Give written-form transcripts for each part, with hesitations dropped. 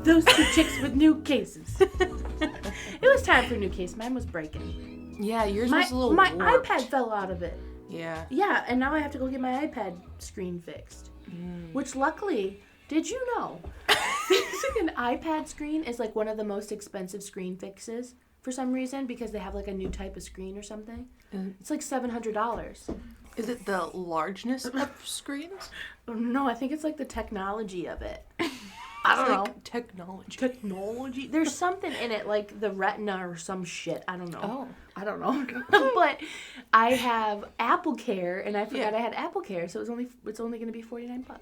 Those two chicks with new cases. It was time for a new case. Mine was breaking. Yeah, yours was a little My warped. iPad fell out of it. Yeah. Yeah, and now I have to go get my iPad screen fixed. Which luckily, did you know? Fixing an iPad screen is like one of the most expensive screen fixes for some reason because they have like a new type of screen or something. It's like $700. Is it the largeness of screens? No, I think it's like the technology of it. I don't know. Technology. Technology. There's something in it, like the retina or some shit. I don't know. Oh. I don't know. But I have Apple Care, and I forgot I had Apple Care, so it's only going to be $49. But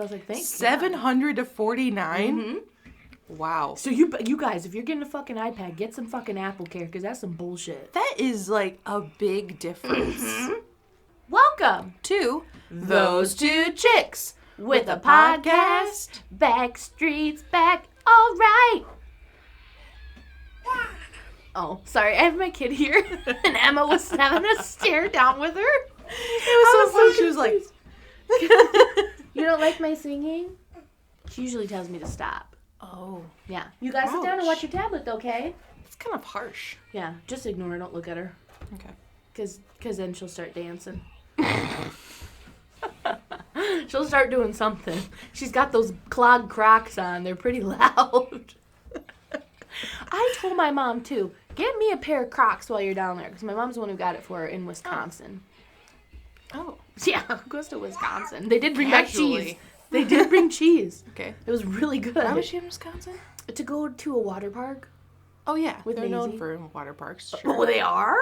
I was like, thanks. $700 to $49? Mm-hmm. Wow. So you guys, if you're getting a fucking iPad, get some fucking Apple Care, because that's some bullshit. That is like a big difference. Welcome to Those Two Chicks with a podcast. Backstreet's back. All right. Oh, sorry. I have my kid here, and Emma was having a stare down with her. It was so funny. She was like, "You don't like my singing?" She usually tells me to stop. "Oh, yeah." You guys sit down and watch your tablet, okay? It's kind of harsh. Yeah, just ignore her. Don't look at her. Okay. Because then she'll start dancing. She'll start doing something. She's got those clog Crocs on. They're pretty loud. I told my mom, too, get me a pair of Crocs while you're down there. Because my mom's the one who got it for her in Wisconsin. Oh. Yeah, who goes to Wisconsin? They did bring back cheese. They did bring cheese. Okay. It was really good. Why was she in Wisconsin? To go to a water park. Oh, yeah. With They're Maisie. known for water parks. Sure. Oh, they are?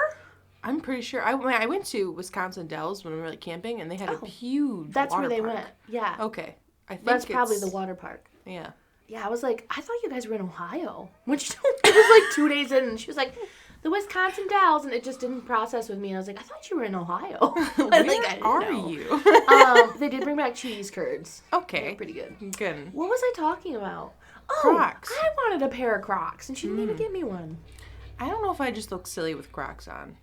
I'm pretty sure. I went to Wisconsin Dells when we were like camping, and they had a huge That's water where they park. went. Yeah. Okay. I think That's probably the water park. Yeah. Yeah, I was like, I thought you guys were in Ohio. When she told me, it was like 2 days in, and she was like, the Wisconsin Dells, and it just didn't process with me. And I was like, I thought you were in Ohio. Where are you? They did bring back cheese curds. Okay. They're pretty good. Good. What was I talking about? Oh, Crocs. I wanted a pair of Crocs, and she didn't even get me one. I don't know if I just look silly with Crocs on.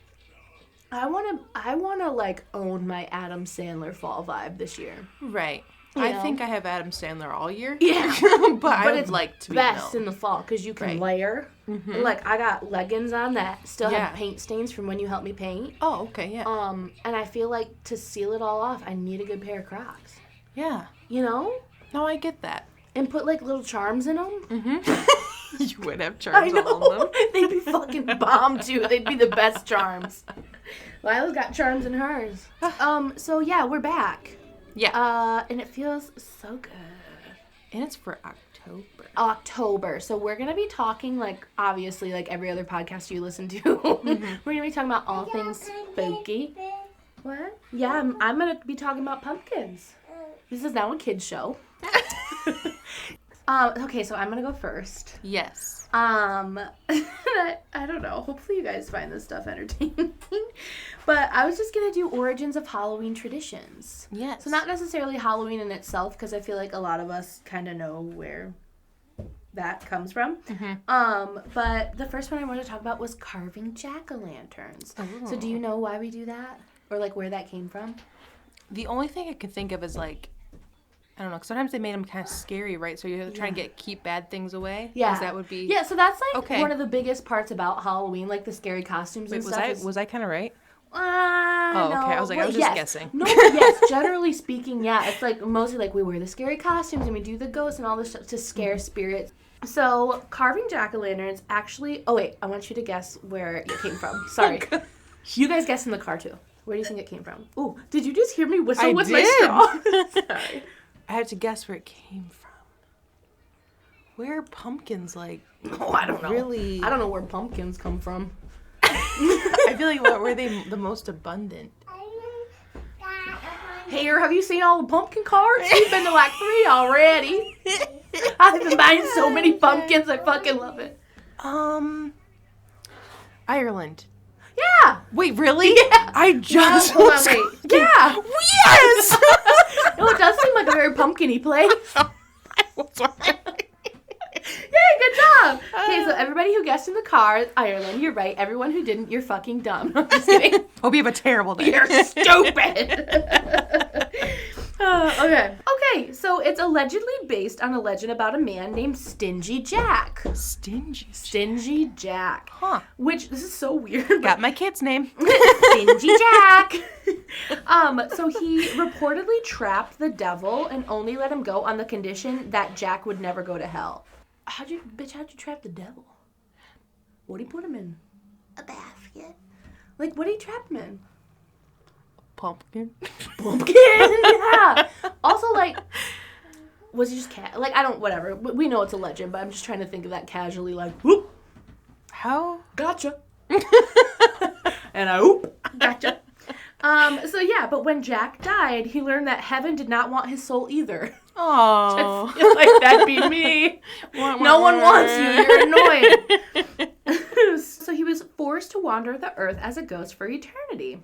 I wanna like own my Adam Sandler fall vibe this year. Right. You I know? think I have Adam Sandler all year. Yeah. but I would it's like to be best known. in the fall because you can Right. layer. Mm-hmm. And, like I got leggings on that still Yeah. have paint stains from when you helped me paint. Oh, okay, yeah. And I feel like to seal it all off, I need a good pair of Crocs. Yeah. You know? No, I get that. And put like little charms in them. Mm-hmm. You would have I charms know. all on them. They'd be fucking bomb too. They'd be the best charms. Lila's got charms in hers. So yeah, we're back. Yeah. And it feels so good. And it's for October. So we're going to be talking, like, obviously, like every other podcast you listen to. We're going to be talking about all things spooky. What? Yeah, I'm going to be talking about pumpkins. This is now a kid's show. Okay, so I'm going to go first. Yes. I don't know. Hopefully you guys find this stuff entertaining. But I was just going to do origins of Halloween traditions. Yes. So not necessarily Halloween in itself, because I feel like a lot of us kind of know where that comes from. Mm-hmm. But the first one I wanted to talk about was carving jack-o'-lanterns. Oh. So do you know why we do that? Or like where that came from? The only thing I can think of is like, I don't know, 'cause sometimes they made them kind of scary, right? So you're trying to keep bad things away? Yeah. 'Cause that would be... Yeah, so that's like one of the biggest parts about Halloween, like the scary costumes and stuff. Was I kind of right? No. Okay. I was like, I was just guessing. No, yes. Generally speaking, yeah. It's like mostly like we wear the scary costumes and we do the ghosts and all this stuff to scare spirits. So carving jack-o'-lanterns actually... Oh, wait. I want you to guess where it came from. Sorry. You guys guess in the car, too. Where do you think it came from? Ooh, did you just hear me whistle with my straw? Sorry. I have to guess where it came from. Where are pumpkins, like... Oh, I don't know. Really... I don't know where pumpkins come from. I feel like, where were they the most abundant? Hey, have you seen all the pumpkin cards? We've been to like 3 already. I've been buying so many pumpkins. I fucking love it. Ireland. Yeah. Wait, really? Yeah. I just... Hold on, wait. Yeah. Yes! No, it does seem like a very pumpkin-y place. Yay, good job! Okay, so everybody who guessed in the car, Ireland, you're right. Everyone who didn't, you're fucking dumb. I'm just kidding. Hope you have a terrible day. You're stupid. Okay. Okay, So it's allegedly based on a legend about a man named Stingy Jack. Stingy Jack. Huh. Which, this is so weird. Got my kid's name. Stingy Jack. So he reportedly trapped the devil and only let him go on the condition that Jack would never go to hell. How'd you trap the devil? What'd he put him in? A basket. Like, what'd he trap him in? Pumpkin. Yeah. Also, like, was he just like, I don't, whatever. We know it's a legend, but I'm just trying to think of that casually, like, whoop. How? Gotcha. And I whoop. Gotcha. So yeah, but when Jack died, he learned that heaven did not want his soul either. Oh. I feel like that'd be me. No one wants you. You're annoying. So he was forced to wander the earth as a ghost for eternity.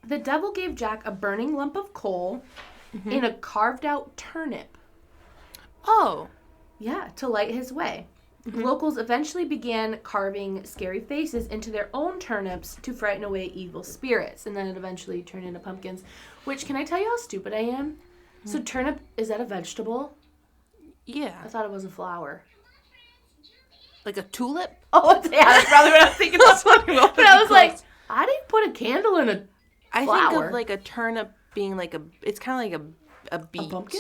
The devil gave Jack a burning lump of coal in a carved out turnip. Oh. Yeah, to light his way. Locals eventually began carving scary faces into their own turnips to frighten away evil spirits. And then it eventually turned into pumpkins. Which, can I tell you how stupid I am? So turnip, is that a vegetable? Yeah. I thought it was a flower. Like a tulip? Oh, yeah, that's probably what I was thinking. But I was like, I didn't put a candle in a I flower. think of like a turnip being like it's kind of like a beet. A pumpkin?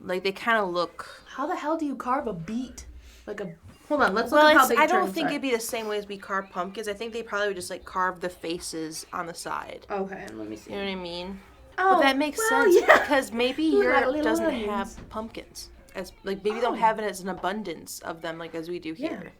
Like they kind of look. How the hell do you carve a beet? Like a... Hold on, let's Well, look at how big I don't turnips think are. it'd be the same way as we carve pumpkins. I think they probably would just like carve the faces on the side. Okay, let me see. You know what I mean? Oh, But that makes well, sense yeah. because maybe Look like Europe little doesn't onions. have pumpkins. As like maybe they don't have it as an abundance of them like as we do Yeah. here.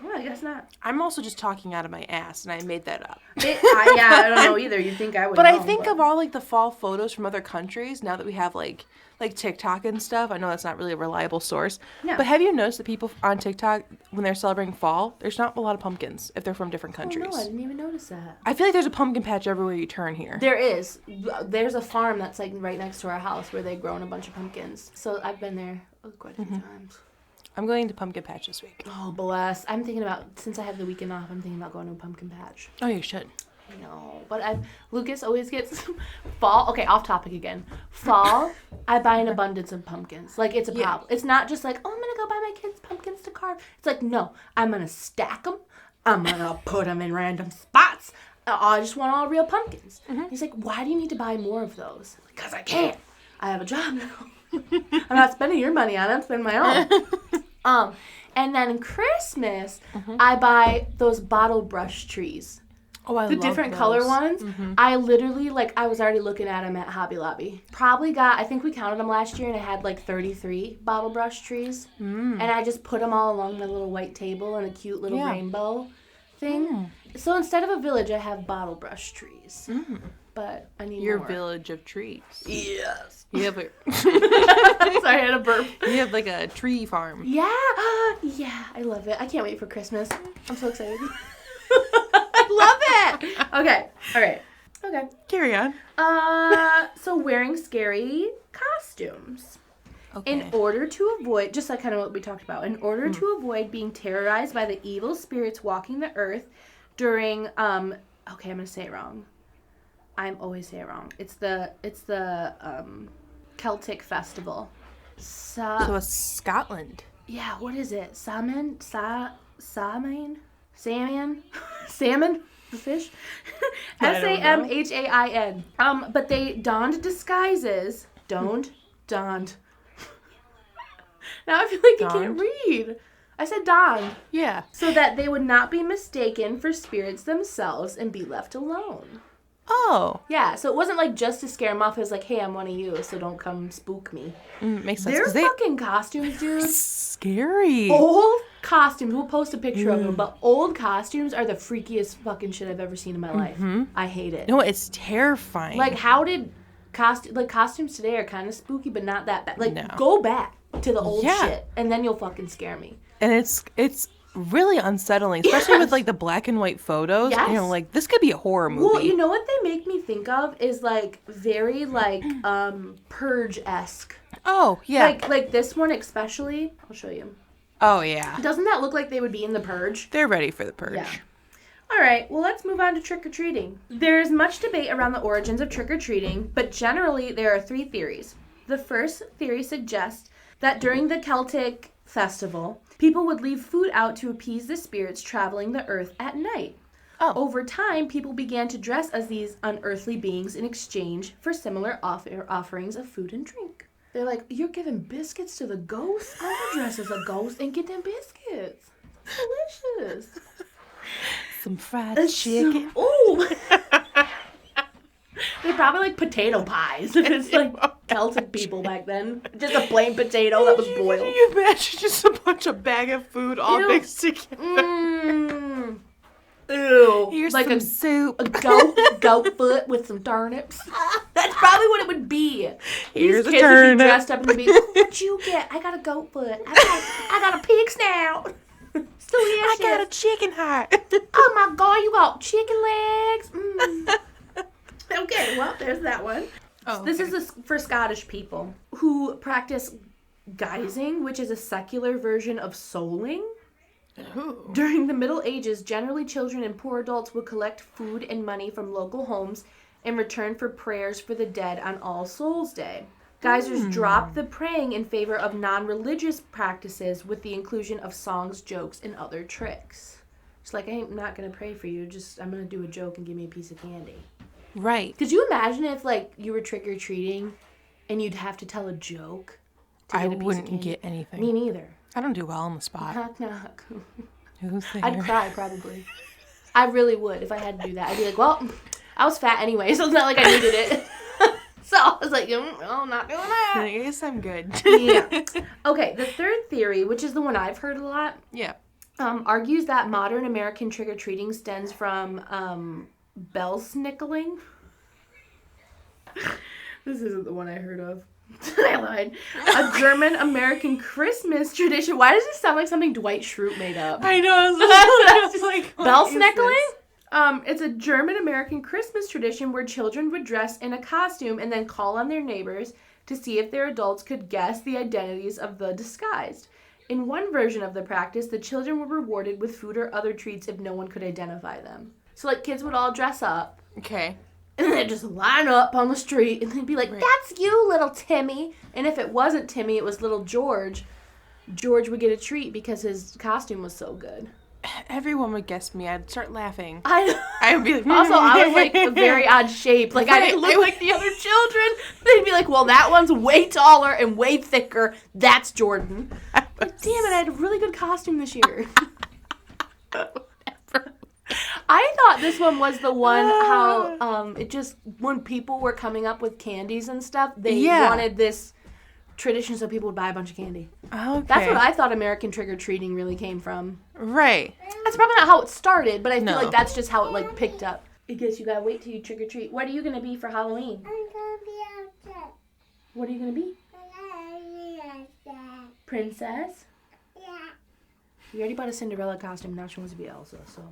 Well, I guess not. I'm also just talking out of my ass and I made that up. I don't know either. You'd think I would But know, I think of all like the fall photos from other countries now that we have like TikTok and stuff. I know that's not really a reliable source. Yeah. But have you noticed that people on TikTok when they're celebrating fall, there's not a lot of pumpkins if they're from different countries. Oh, no, I didn't even notice that. I feel like there's a pumpkin patch everywhere you turn here. There is. There's a farm that's like right next to our house where they've grown a bunch of pumpkins. So I've been there quite a few times. I'm going to pumpkin patch this week. Oh, bless. I'm thinking about, since I have the weekend off, I'm thinking about going to a pumpkin patch. Oh, you should. No, but Lucas always gets fall. Okay, off topic again. Fall, I buy an abundance of pumpkins. Like, it's a problem. It's not just like, oh, I'm going to go buy my kids pumpkins to carve. It's like, no, I'm going to stack them. I'm going to put them in random spots. I just want all real pumpkins. He's like, why do you need to buy more of those? Because I can't. I have a job now. I'm not spending your money on it. I'm spending my own. And then Christmas, I buy those bottle brush trees. Oh, I The love different those. color ones. I literally, I was already looking at them at Hobby Lobby. Probably got, I think we counted them last year, and I had 33 bottle brush trees. And I just put them all along the little white table in a cute little rainbow thing. So instead of a village, I have bottle brush trees. But I need Your more. village of trees. Yes. You have Sorry, I had a burp. you have like a tree farm. Yeah. Yeah, I love it. I can't wait for Christmas. I'm so excited. I love it. Okay. All right. Okay. Carry on. So wearing scary costumes. Okay. In order to avoid, just like kind of what we talked about, in order to avoid being terrorized by the evil spirits walking the earth during, okay, I'm going to say it wrong. I'm always say it wrong. It's the Celtic festival. So it's Scotland. Yeah, what is it? Salmon? Salmon? Salmon? The fish? I don't know. Samhain. But they donned disguises. Donned? Now I feel like you can't read. I said donned. Yeah. So that they would not be mistaken for spirits themselves and be left alone. Oh. Yeah, so it wasn't like just to scare them off. It was like, hey, I'm one of you, so don't come spook me. Makes sense. Their 'Cause they fucking costumes, dude. scary. Old costumes. We'll post a picture of them, but old costumes are the freakiest fucking shit I've ever seen in my life. I hate it. No, it's terrifying. Like, how did costumes today are kind of spooky, but not that bad. Like, No. go back to the old Yeah. shit, and then you'll fucking scare me. and it's really unsettling, especially with like the black and white photos. Yes. You know, like this could be a horror movie. Well, you know what they make me think of is like very like Purge-esque. Oh yeah. Like this one especially. I'll show you. Oh yeah. Doesn't that look like they would be in the Purge? They're ready for the purge. Yeah. All right, well, let's move on to trick-or-treating. There is much debate around the origins of trick-or-treating, but generally there are three theories. The first theory suggests that during the Celtic festival, people would leave food out to appease the spirits traveling the earth at night. Oh. Over time, people began to dress as these unearthly beings in exchange for similar offerings of food and drink. They're like, you're giving biscuits to the ghost? I'm gonna dress as a ghost and get them biscuits. Delicious. Some fried chicken. Ooh. They're probably like potato pies. If it's like Celtic people back then. Just a plain potato that was boiled. Can you imagine just a bunch of bag of food all mixed together? Mm. Ew. Here's like some soup. A goat foot with some turnips. That's probably what it would be. Here's These a kids would turnip. be dressed up and be, what'd you get? I got a goat foot. I got a pig snout. I got a chicken heart. Oh my God, you got chicken legs. Mm. Okay, well, there's that one. Oh, This is for Scottish people who practice guising, which is a secular version of souling. Ooh. During the Middle Ages, generally children and poor adults would collect food and money from local homes in return for prayers for the dead on All Souls Day. Geisers dropped the praying in favor of non-religious practices with the inclusion of songs, jokes, and other tricks. It's like, I'm not going to pray for you, I'm going to do a joke and give me a piece of candy. Right. Could you imagine if, like, you were trick-or-treating and you'd have to tell a joke to I get a piece of wouldn't candy? get anything. Me neither. I don't do well on the spot. Knock, knock. Who's there? I'd cry, probably. I really would if I had to do that. I'd be like, well, I was fat anyway, so it's not like I needed it. So I was like, I'm not doing that. I guess I'm good. Yeah. Okay, the third theory, which is the one I've heard a lot, Yeah. argues that modern American trick-or-treating stems from bell-snickling. This isn't the one I heard of. I lied. A German-American Christmas tradition. Why does this sound like something Dwight Schrute made up? I know. I was like, Bell-snickling? It's a German-American Christmas tradition where children would dress in a costume and then call on their neighbors to see if their adults could guess the identities of the disguised. In one version of the practice, the children were rewarded with food or other treats if no one could identify them. So, like, kids would all dress up, Okay. and they'd just line up on the street, and they'd be like, that's you, little Timmy. And if it wasn't Timmy, it was little George. George would get a treat because his costume was so good. Everyone would guess me. I'd start laughing. I would be like, Also, I was like a very odd shape. Like, I didn't look like the other children. They'd be like, well, that one's way taller and way thicker. That's Jordan. Like, damn it, I had a really good costume this year. I thought this one was the one how it just, when people were coming up with candies and stuff, they wanted this tradition so people would buy a bunch of candy. Okay. That's what I thought American trick-or-treating really came from. Right. That's probably not how it started, but I feel No. like that's just how it, like, picked up. I guess you gotta wait till you trick-or-treat. What are you gonna be for Halloween? I'm gonna be outside. What are you gonna be? I'm gonna be outside. Princess? Yeah. You already bought a Cinderella costume, now she wants to be Elsa, so.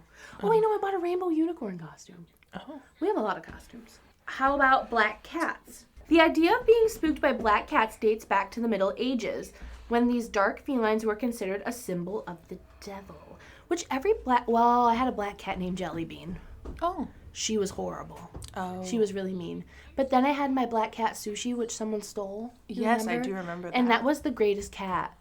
Oh, I know, I bought a rainbow unicorn costume. Oh. We have a lot of costumes. How about black cats? The idea of being spooked by black cats dates back to the Middle Ages, when these dark felines were considered a symbol of the devil. Which I had a black cat named Jellybean. Oh. She was horrible. Oh. She was really mean. But then I had my black cat Sushi, which someone stole. Yes, I do remember that. And that was the greatest cat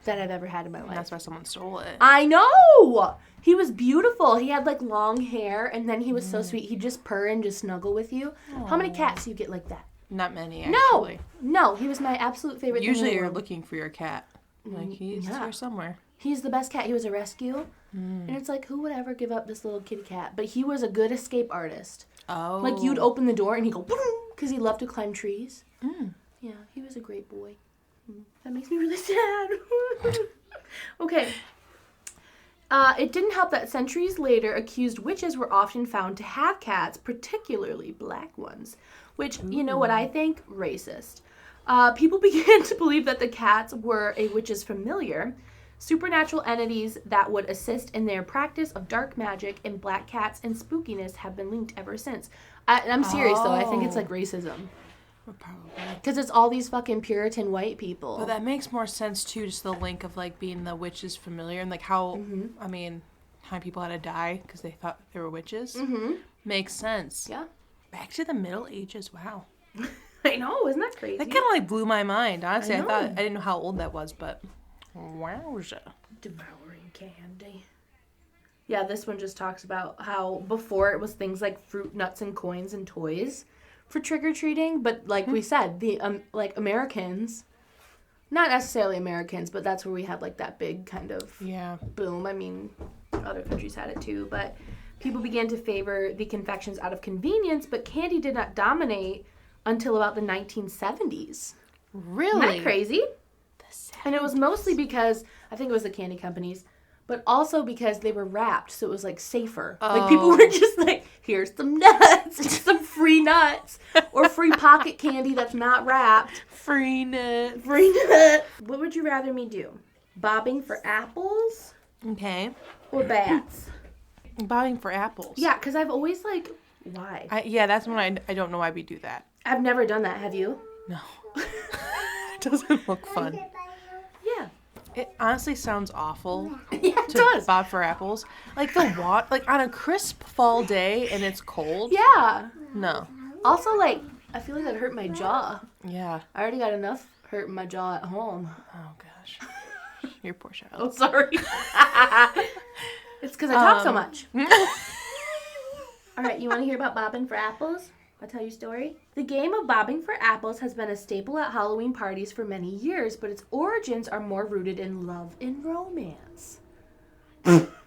that I've ever had in my life. And that's why someone stole it. I know! He was beautiful. He had, like, long hair, and then he was so sweet. He'd just purr and just snuggle with you. Aww. How many cats do you get like that? Not many, actually. No, he was my absolute favorite. Usually thing in the you're world. looking for your cat. Like, he's here somewhere. He's the best cat. He was a rescue. And it's like, who would ever give up this little kitty cat? But he was a good escape artist. Oh. Like, you'd open the door and he'd go, because he loved to climb trees. Mm. Yeah, he was a great boy. That makes me really sad. Okay. It didn't help that centuries later, accused witches were often found to have cats, particularly black ones. Which, you know what I think? Racist. People began to believe that the cats were a witch's familiar, supernatural entities that would assist in their practice of dark magic, and black cats and spookiness have been linked ever since. I'm serious, though. I think it's like racism. Probably. Because it's all these fucking Puritan white people. But that makes more sense, too, just the link of, like, being the witch's familiar and, like, how, I mean, how people had to die because they thought they were witches. Mm-hmm. Makes sense. Yeah. Back to the Middle Ages, wow. I know, isn't that crazy? That kind of like blew my mind. Honestly, I thought know. I didn't know how old that was, but wowza. Devouring candy. Yeah, this one just talks about how before it was things like fruit, nuts, and coins and toys for trick-or-treating, but like we said, the like Americans, not necessarily Americans, but that's where we had like that big kind of Yeah. boom. I mean, other countries had it too, but people began to favor the confections out of convenience, but candy did not dominate until about the 1970s. Really? Isn't that crazy? And it was mostly because, I think it was the candy companies, but also because they were wrapped, so it was like safer. Like people were just like, here's some nuts, some free nuts, or free pocket candy that's not wrapped. Free nut. Free nut. What would you rather me do? Bobbing for apples Okay. or bats? Bobbing for apples. Yeah, because I've always like, why? Yeah, that's when I don't know why we do that. I've never done that. Have you? No. It doesn't look fun. Yeah. It honestly sounds awful Yeah, it to does. bob for apples. Like the like on a crisp fall day and it's cold. Yeah. No. Also, like, I feel like that hurt my jaw. Yeah. I already got enough hurting my jaw at home. Oh gosh. Your poor child. Oh, sorry. It's because I talk so much. All right, you want to hear about bobbing for apples? I'll tell you a story. The game of bobbing for apples has been a staple at Halloween parties for many years, but its origins are more rooted in love and romance.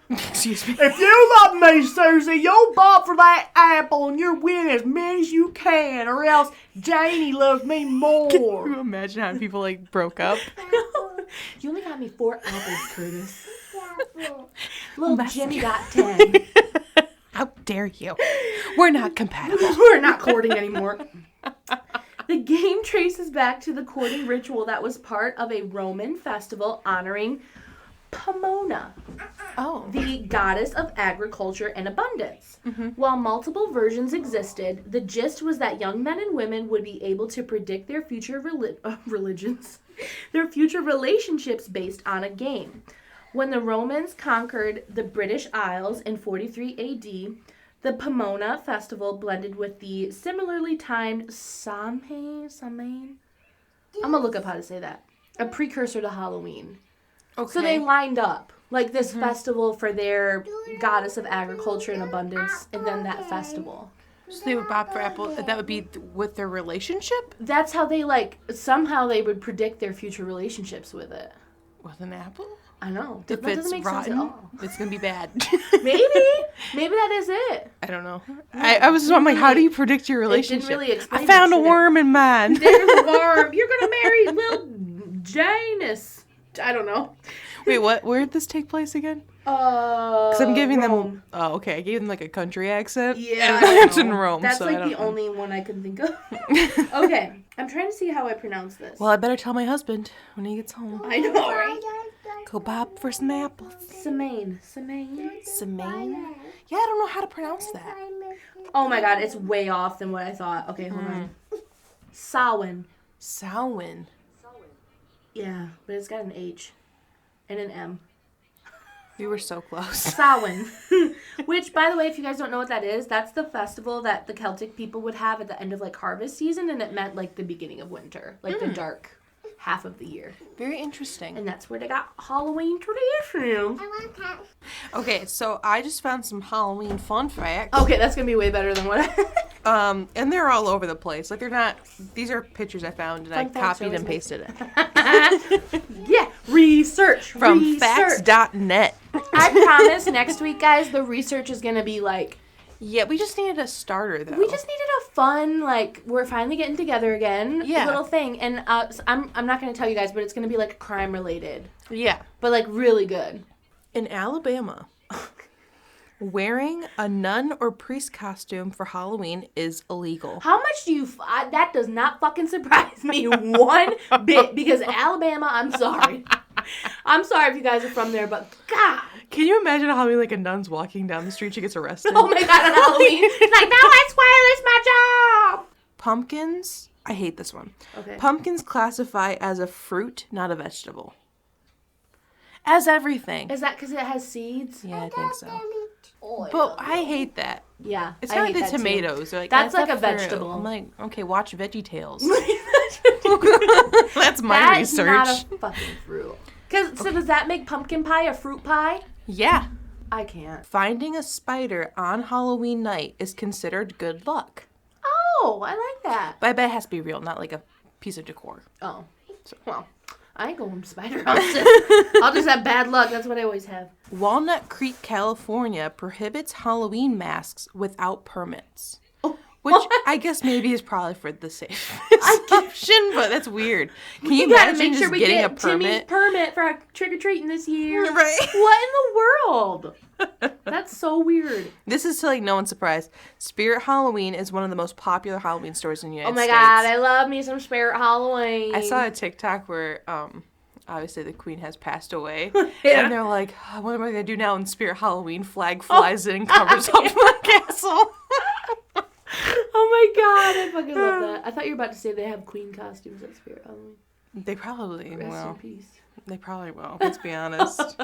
Excuse me. If you love me, Susie, you'll bob for that apple and you'll win as many as you can, or else Janie loves me more. Can you imagine how people like broke up? You only got me 4 apples, Curtis. Apple. Little Jimmy got 10. How dare you? We're not compatible. We're not courting anymore. The game traces back to the courting ritual that was part of a Roman festival honoring Pomona, Oh. the goddess of agriculture and abundance. While multiple versions existed, the gist was that young men and women would be able to predict their future their future relationships based on a game. When the Romans conquered the British Isles in 43 AD, the Pomona festival blended with the similarly timed Samhain. I'm gonna look up how to say that. A precursor to Halloween. Okay. So they lined up like this festival for their goddess of agriculture and abundance, and then that festival. So they would bob for apples. That would be with their relationship That's how they somehow they would predict their future relationships with it. with an apple. I know. If That it's doesn't make sense at rotten, all. it's gonna be bad. Maybe that is it. I don't know. I was I'm like, how do you predict your It relationship? didn't really explain. I found a that shit. worm in mine. There's a worm. You're gonna marry little Janus. I don't know. Wait, what? Where did this take place again? Because Because I'm giving Rome. them. Oh, okay. I gave them like a country accent. Yeah, and I it's know. in Rome. That's so I like don't the know. only one I can think of. Okay, I'm trying to see how I pronounce this. Well, I better tell my husband when he gets home. I know, right? Go bob for some apples. Semaine. Semaine? Yeah, I don't know how to pronounce that. Oh my god, it's way off than what I thought. Okay, hold on. Samhain. Samhain. Yeah, but it's got an H and an M. We were so close. Samhain. Which, by the way, if you guys don't know what that is, that's the festival that the Celtic people would have at the end of like harvest season, and it meant like the beginning of winter, like the dark half of the year. Very interesting. And that's where they got Halloween tradition. I want that. Okay, so I just found some Halloween fun facts. Okay, that's gonna be way better than what I... And they're all over the place. Like they're not. These are pictures I found and I Fun facts copied always and make- pasted it Yeah, research from research. facts.net. I promise next week, guys, the research is gonna be like, Yeah, we just needed a starter though. we just needed a fun, like, we're finally getting together again, Yeah. little thing. And so I'm not gonna tell you guys, but it's gonna be like crime related, Yeah. but like really good. In Alabama, wearing a nun or priest costume for Halloween is illegal. How much do you? That does not fucking surprise me one bit, because Alabama. I'm sorry. I'm sorry if you guys are from there, but God. Can you imagine Halloween like a nun's walking down the street, she gets arrested? Oh my God, on Halloween. It's like, no, I swear it's my job. Pumpkins, I hate this one. Okay. Pumpkins classify as a fruit, not a vegetable. As everything. Is that because it has seeds? Yeah, I think so. Oh, But I hate that. Yeah. It's I not hate the that too. tomatoes. They're like, That's "That's like a fruit." vegetable. I'm like, okay, watch VeggieTales. That's my That's research. not a fucking fruit. So does that make pumpkin pie a fruit pie? Yeah. I can't. Finding a spider on Halloween night is considered good luck. Oh, I like that. But I bet it has to be real, not like a piece of decor. Oh. Well, I ain't going to spider hunting. I'll just have bad luck. That's what I always have. Walnut Creek, California prohibits Halloween masks without permits. Oh, Which I guess maybe is probably for the safest option, but that's weird. Can you gotta imagine make sure just we getting get a Timmy's permit? permit for trick-or-treating this year. Right. What in the world? That's so weird. This is to like no one's surprise. Spirit Halloween is one of the most popular Halloween stores in the United Oh my States. god, I love me some Spirit Halloween. I saw a TikTok where obviously the queen has passed away. Yeah. And they're like, I wonder what they're gonna do now when Spirit Halloween flag flies in and covers up the castle. Oh my god, I fucking love that. I thought you were about to say they have queen costumes at Spirit Halloween. They probably Rest in will. peace. They probably will, let's be honest.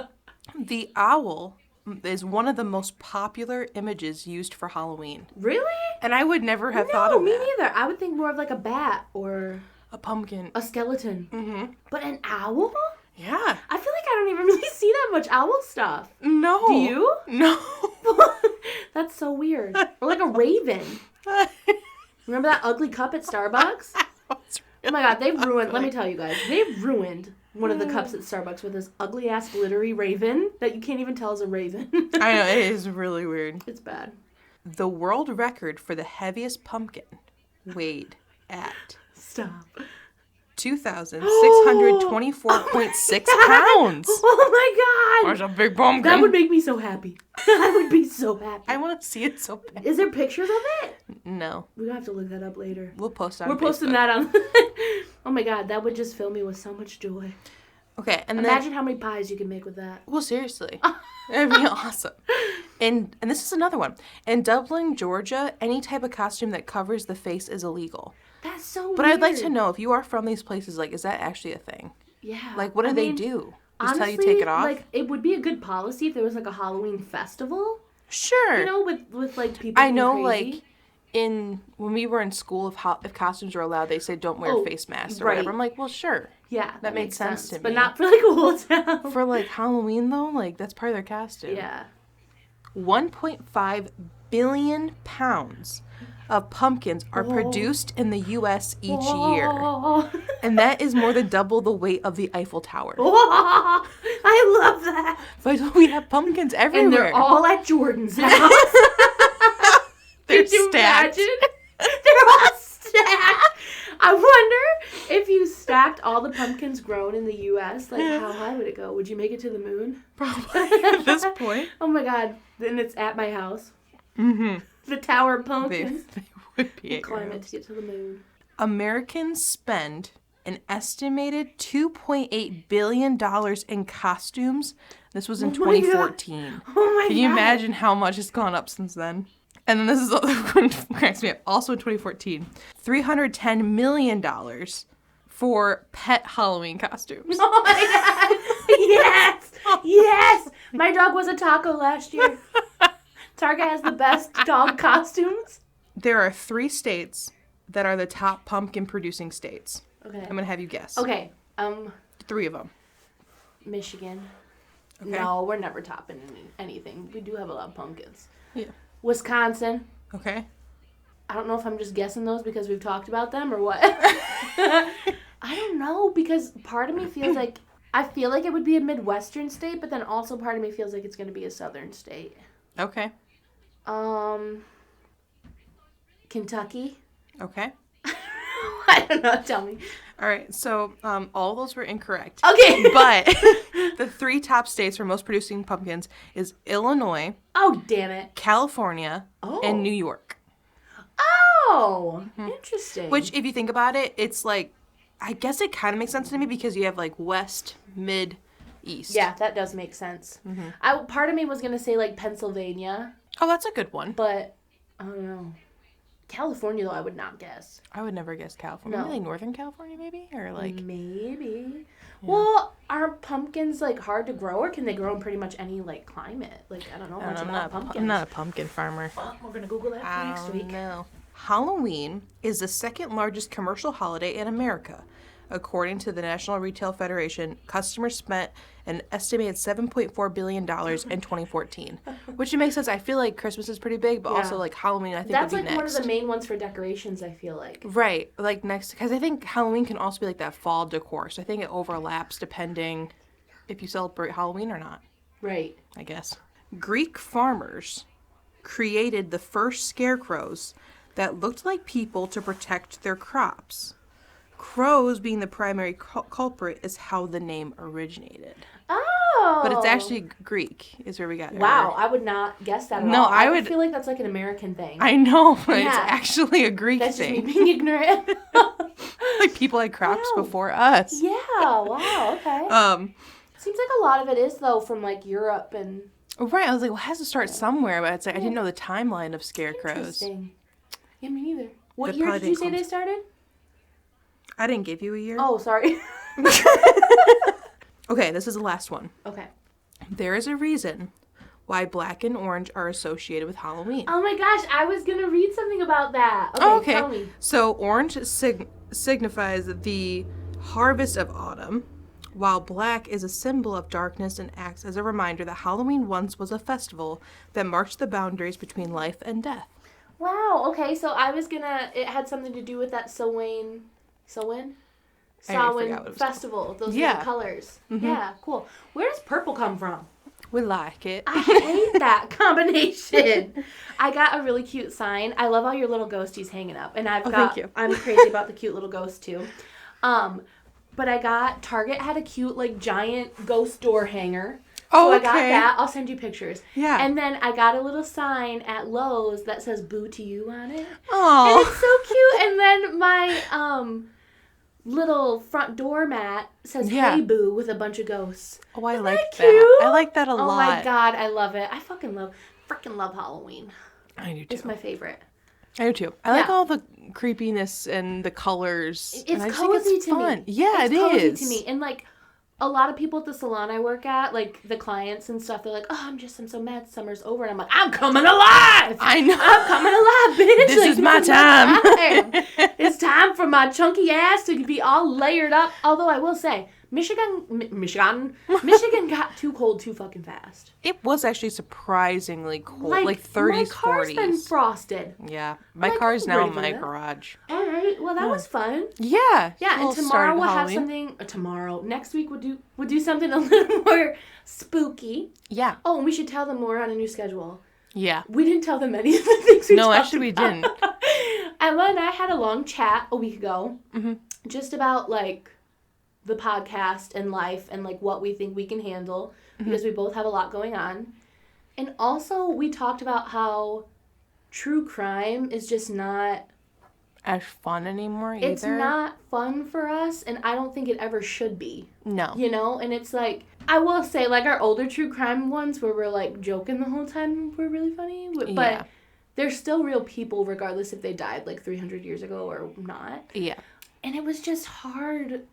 The owl is one of the most popular images used for Halloween. Really? And I would never have No, thought of me that. neither. I would think more of like a bat or A pumpkin. a skeleton. Mm-hmm. But an owl? Yeah. I feel like I don't even really see that much owl stuff. No. Do you? No. That's so weird. Or like a raven. Remember that ugly cup at Starbucks? Oh my god, they've ruined, let me tell you guys, they've ruined one of the cups at Starbucks with this ugly ass glittery raven that you can't even tell is a raven. I know, it is really weird. It's bad. The world record for the heaviest pumpkin weighed at Stop. 2,624.6 pounds. Oh my god! That's a big pumpkin. That would make me so happy. I would be so happy. I want to see it so bad. Is there pictures of it? No. We're gonna have to look that up later. We'll post on We're posting Facebook. that on. Oh my god, that would just fill me with so much joy. Okay, and then... Imagine how many pies you can make with that. Well, seriously. That'd be awesome. And this is another one. In Dublin, Georgia, any type of costume that covers the face is illegal. That's so But weird. I'd like to know, if you are from these places, like, is that actually a thing? Yeah. Like, what do I they mean, do? Honestly, Just tell you to take it off? like, it would be a good policy if there was, like, a Halloween festival. Sure. You know, with like, people I being know, crazy. like, when we were in school, if costumes were allowed, they said don't wear face masks or right. whatever. I'm like, well, sure. Yeah, that made sense to But me. not for, like, a whole town. For, like, Halloween, though, like, that's part of their costume. Yeah. 1.5 billion pounds of pumpkins are produced in the U.S. each year. Whoa. And that is more than double the weight of the Eiffel Tower. Whoa. I love that. But we have pumpkins everywhere. And they're all at Jordan's house. They're Could you stacked. imagine? They're all stacked. I wonder if you stacked all the pumpkins grown in the U.S., like, how high would it go? Would you make it to the moon? Probably at this point. Oh my god. Then it's at my house. Mm-hmm. The Tower of They Pumpkins. would be at your Climb it house. to get to the moon. Americans spend an estimated $2.8 billion in costumes. This was in Oh my God. 2014. Oh my god. Can you imagine how much has gone up since then? And then this is the other one that cracks me up. Also in 2014, $310 million for pet Halloween costumes. Oh my god. Yes. Yes. My dog was a taco last year. Target has the best dog costumes. There are 3 states that are the top pumpkin producing states. Okay. I'm gonna have you guess. Okay. 3 of them. Michigan. Okay. No, we're never topping anything. We do have a lot of pumpkins. Yeah. Wisconsin. Okay. I don't know if I'm just guessing those because we've talked about them or what. I don't know, because part of me feels like, I feel like it would be a Midwestern state, but then also part of me feels like it's going to be a Southern state. Okay. Kentucky. Okay. I don't know. Tell me. All right. So all those were incorrect. Okay. But the 3 top states for most producing pumpkins is Illinois, Oh, damn it. California, Oh. and New York. Oh, interesting. Which, if you think about it, it's like, I guess it kind of makes sense to me because you have like west, mid, east. yeah, that does make sense. Part of me was going to say like Pennsylvania, Oh, that's a good one. but I don't know. California, though, I would not guess. I would never guess California. No. Maybe like Northern California, maybe? Or like, Maybe. Well, are pumpkins like hard to grow, or can they grow in pretty much any like climate? Like I don't know much about pumpkins. I'm not a pumpkin farmer. Oh, we're gonna Google that for next week. No. Halloween is the second largest commercial holiday in America. According to the National Retail Federation, customers spent an estimated $7.4 billion in 2014. Which makes sense. I feel like Christmas is pretty big, but also like Halloween, I think, that's would be like next. one of the main ones for decorations, I feel like. Right. Like next, because I think Halloween can also be like that fall decor. So I think it overlaps depending if you celebrate Halloween or not, Right. I guess. Greek farmers created the first scarecrows that looked like people to protect their crops. Crows being the primary culprit is how the name originated. Oh. But it's actually Greek is where we got it. Wow, I would not guess that at No, all. I would would- feel like that's like an American thing. I know, but it's Yeah. actually a Greek That's just me thing. being ignorant. Like people had crops Wow. before us. Yeah, wow, okay. Seems like a lot of it is, though, from, like, Europe and... Right, I was like, well, it has to start somewhere, but it's like I didn't know the timeline of scarecrows. Interesting. Yeah, me neither. What That year probably did you didn't say come- they started? I didn't give you a year. Oh, sorry. Okay, this is the last one. Okay. There is a reason why black and orange are associated with Halloween. Oh my gosh, I was gonna read something about that. Okay, Oh, okay. tell me. So orange signifies the harvest of autumn, while black is a symbol of darkness and acts as a reminder that Halloween once was a festival that marked the boundaries between life and death. Wow, okay, so I was gonna... It had something to do with that Samhain I already forgot Samhain what it was festival. Those Yeah. little colors. Yeah, cool. Where does purple come from? We like it. I hate that combination. I got a really cute sign. I love all your little ghosties hanging up, and I've got. thank you. I'm crazy about the cute little ghost too. But I got Target had a cute like giant ghost door hanger. Oh, So I got okay. that. I'll send you pictures. Yeah. And then I got a little sign at Lowe's that says "Boo to You" on it. And Oh. it's so cute. And then my little front door mat says Yeah. "Hey Boo" with a bunch of ghosts. Oh, I like that that. cute? I like that a Oh lot. my god, I love it. I freaking love Halloween. I do It's too. my favorite. I do too. I like Yeah. all the creepiness and the colors. and It's I just cozy think it's to fun. me. Yeah, it's it cozy is. to me. And like a lot of people at the salon I work at, like the clients and stuff, they're like, "Oh, I'm so mad summer's over," and I'm like, "I'm coming alive. I know. I'm coming alive, bitch. This is my time." time. It's time for my chunky ass to be all layered up." Although I will say, Michigan got too cold too fucking fast. It was actually surprisingly cold, like 30s, my car's 40s. been frosted. Yeah, my Like, car's I'm now ready in for my that. garage. All right, well that was fun. Yeah. Yeah, and little start tomorrow of we'll have Halloween. something. Tomorrow, next week we'll do something a little more spooky. Yeah. Oh, and we should tell them we're on a new schedule. Yeah. We didn't tell them any of the things we No, talked actually we about. didn't. Emma and I had a long chat a week ago, Mhm. just about like the podcast and life and like what we think we can handle because we both have a lot going on, and also we talked about how true crime is just not. As fun anymore either. It's not fun for us, and I don't think it ever should be. No. You know, and it's like, I will say, like, our older true crime ones where we're, like, joking the whole time were really funny. But Yeah. they're still real people, regardless if they died, like, 300 years ago or not. Yeah. And it was just hard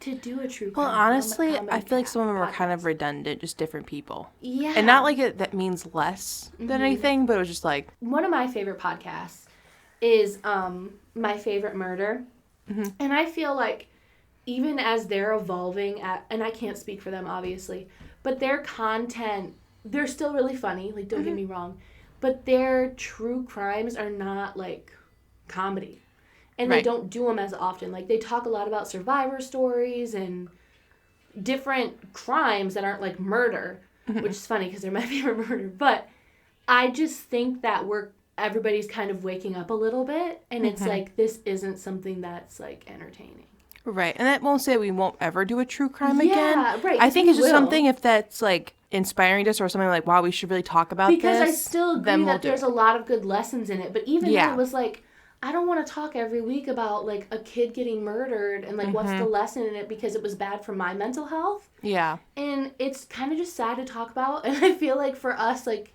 to do a true Well, crime honestly, comedy I feel like some of them were kind of podcast. redundant, just different people. Yeah. And not like it that means less than anything, but it was just like, One of my favorite podcasts is My Favorite Murder. And I feel like even as they're evolving and I can't speak for them obviously, but their content, they're still really funny, like don't get me wrong, but their true crimes are not like comedy. And they Right. don't do them as often. Like they talk a lot about survivor stories and different crimes that aren't like murder, which is funny because they're my favorite murder. But I just think that everybody's kind of waking up a little bit, and it's like this isn't something that's like entertaining. right. And that won't say we won't ever do a true crime again. Yeah, right, I 'cause think we it's just will. something if that's like inspiring us or something like, wow, we should really talk about Because this. I still agree then we'll that do there's it. a lot of good lessons in it. But even Yeah. then it was like, I don't want to talk every week about like a kid getting murdered and like what's the lesson in it because it was bad for my mental health. Yeah. And it's kind of just sad to talk about. And I feel like for us, like,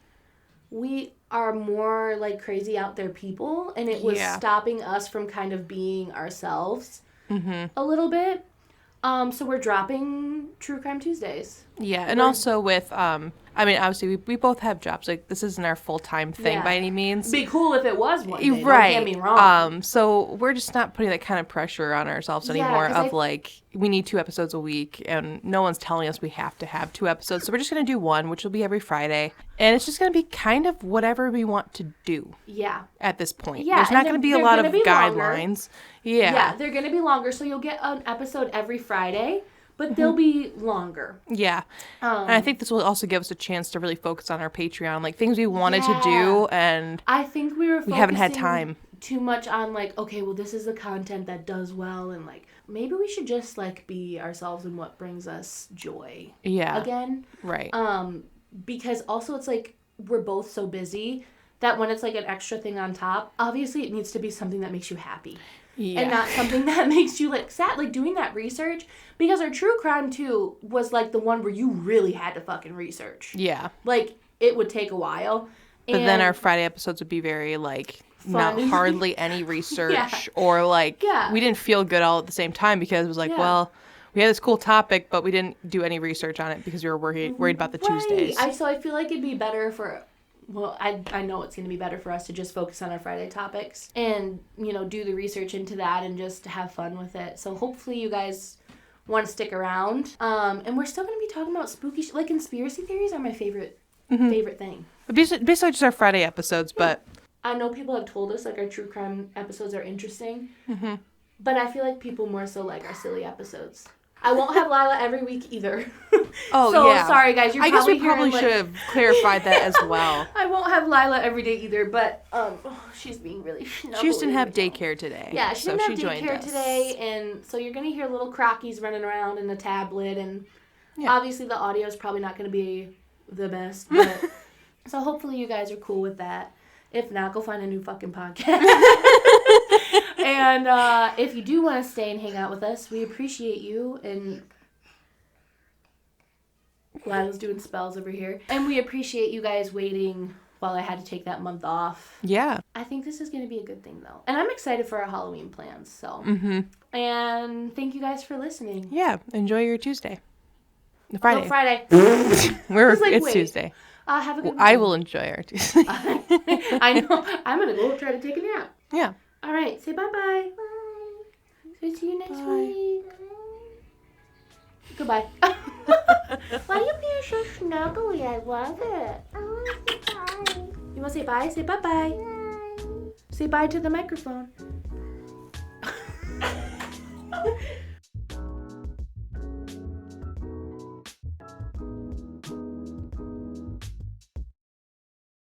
we are more like crazy out there people. And it was Yeah. stopping us from kind of being ourselves a little bit. So we're dropping True Crime Tuesdays. Yeah, and also with, I mean, obviously, we both have jobs. Like, this isn't our full-time thing Yeah. by any means. It'd be cool if it was one day, Right. don't get me wrong. So we're just not putting that kind of pressure on ourselves Yeah, anymore 'cause of, like, we need 2 episodes a week, and no one's telling us we have to have 2 episodes. So we're just going to do one, which will be every Friday. And it's just going to be kind of whatever we want to do Yeah. at this point. Yeah, There's not and going to be a they're lot of gonna be longer. guidelines. Yeah, they're going to be longer, so you'll get an episode every Friday, but they'll be longer. Yeah. And I think this will also give us a chance to really focus on our Patreon, like things we wanted to Yeah. do, and I think we haven't had focusing time. too much on, like, okay, well, this is the content that does well, and, like, maybe we should just, like, be ourselves and what brings us joy yeah. again. Right. Because also it's, like, we're both so busy that when it's, like, an extra thing on top, obviously it needs to be something that makes you happy. Yeah. And not something that makes you, like, sad. Like, doing that research, because our True Crime, too, was, like, the one where you really had to fucking research. Yeah. Like, it would take a while. But then our Friday episodes would be very, like, not Fun. hardly any research Yeah. or, like, Yeah. we didn't feel good all at the same time because it was like, Yeah. well, we had this cool topic, but we didn't do any research on it because we were worried about the Tuesdays. So I feel like it'd be better for, well, I know it's going to be better for us to just focus on our Friday topics and, you know, do the research into that and just have fun with it. So hopefully you guys want to stick around. And we're still going to be talking about spooky like, conspiracy theories are my favorite thing. Basically just our Friday episodes, but I know people have told us, like, our true crime episodes are interesting. But I feel like people more so like our silly episodes. I won't have Lila every week either. oh So, yeah. sorry, guys. You're I guess we probably probably hearing, should have clarified that as well. I won't have Lila every day either, but she's being really snuggly. She just didn't have right now. daycare today. Yeah, she so didn't she have joined daycare us. today, and so you're gonna hear little crockies running around in the tablet, and Yeah. obviously the audio is probably not gonna be the best, but so hopefully you guys are cool with that. If not, go find a new fucking podcast. And if you do want to stay and hang out with us, we appreciate you. And Lila's doing spells over here. And we appreciate you guys waiting while I had to take that month off. Yeah. I think this is going to be a good thing, though. And I'm excited for our Halloween plans, so. And thank you guys for listening. Yeah. Enjoy your Tuesday. Friday. No, Friday. It's wait. Tuesday. Have a good I one. will enjoy our Tuesday. I know. I'm going to go try to take a nap. yeah. All right. Say bye-bye. Bye. So see you next Bye. week. Goodbye. Why are you being so snuggly? I love it. I want to say bye. You want to say bye? Say bye-bye. Bye. Say bye to the microphone.